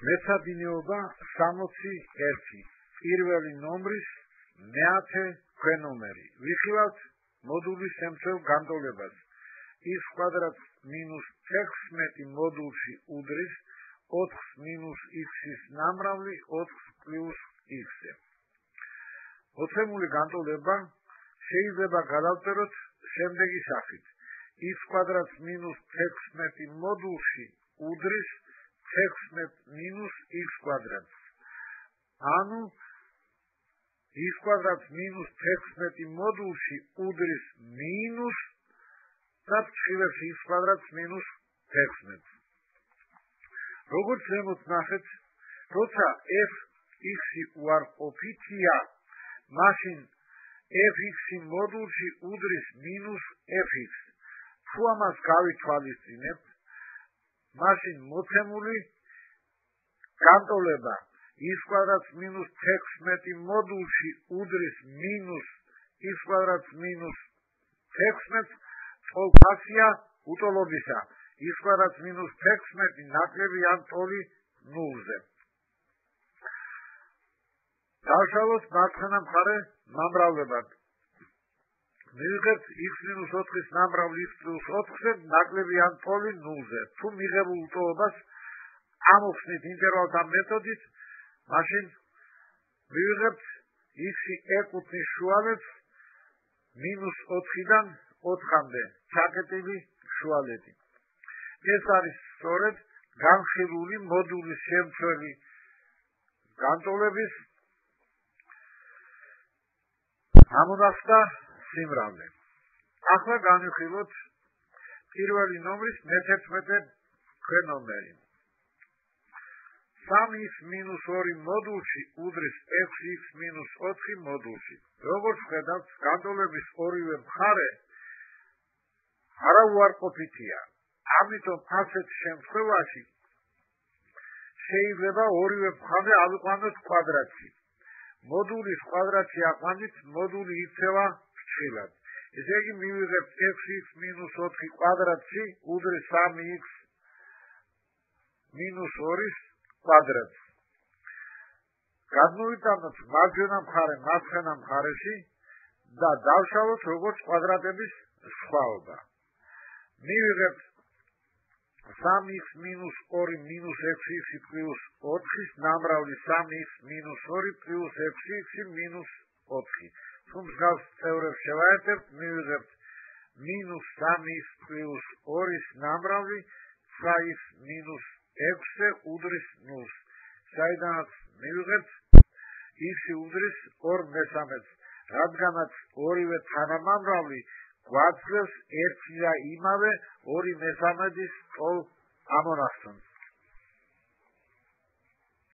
მეცადინეობა 61 პირველი ნომრის მეათე ქვენომერი ვიხილავთ მოდულის შემცველ განტოლებას x კვადრატს მინუს 16 მოდულში უდრის 4 მინუს x-ის ნამრავლი 4 პლუს x-ზე. მოცემული განტოლება შეიძლება გადავწეროთ შემდეგი სახით. x კვადრატს მინუს 16 მოდულში უდრის 16 მინუს x კვადრატს. ანუ x კვადრატს მინუს 16 მოდულში უდრის მინუს და ფრთხილებს x კვადრატს მინუს 16. როგორც ზემოთ ნახეთ, როცა f(x)-ი უარყოფითია, მაშინ f(x)-ი მოდულში უდრის მინუს f(x). თუ ამას გავითვალისწინებთ, მაშინ მოცემული განტოლება x კვადრატს მინუს 16 მოდულში უდრის მინუს x კვადრატს მინუს 16 წყალფასია უტოლობისა. x კვადრატს მინუს 16 ნაკლები ან ტოლი ნულზე. დავშალოთ მარცხენა მხარე ნამრავლებად. მივიღებთ x მინუს 4-ის ნამრავლი x პლუს 4-ზე ნაკლები ან ტოლი ნულზე. თუ მიღებულ უტოლობას ამოხსნით ინტერვალთა მეთოდით, მაშინ მივიღებთ x-ი ეკუთვნის შუალედს მინუს 4-დან 4-მდე ჩაკეტილი შუალედი. ეს არის სწორედ განხილული მოდულის შემცველი განტოლების ამონახდა სიმრავლე. ახლა განვიხილოთ პირველი ნომრის მე-11 ქვენომერი. 3x მინუს 2 მოდულში უდრის 6x მინუს 4 მოდულში. როგორც ხედავთ, განტოლების ორივე მხარე არაუარყოფითია. ამიტომ ასეთ შემთხვევაში შეიძლება ორივე მხარე ავიყვანოთ კვადრატში. მოდულის კვადრატში აყვანით, მოდული იქცევა ფრთხილად. ესე იგი მივიღებთ x(x) მინუს 4 კვადრატში უდრის 3x მინუս 2-ის კვადრატს. გადმოვიტანოთ მარჯვენა მხარე მარცხენა მხარეში და დავშალოთ როგორც კვადრატების სხვაობა. მივიღებთ 3x მინუს 2 მინუს 6x პლუს 4-ის ნამრავლი 3x მინუს 2 პლუს 6x მინუს 4. თუ მსგავს წევრებს შევაერთებთ, მივიღებთ მინუს 3x პლუს 2-ის ნამრავლი 9x მინუს 6-ზე უდრის 0-ს. საიდანაც მივიღებთ x-ი უდრის 2/3-ს, რადგანაც ორივე თანამამრავლი გვაძლევს ერთი და იმავე 2/3-ის ტოლ ამონახსნას.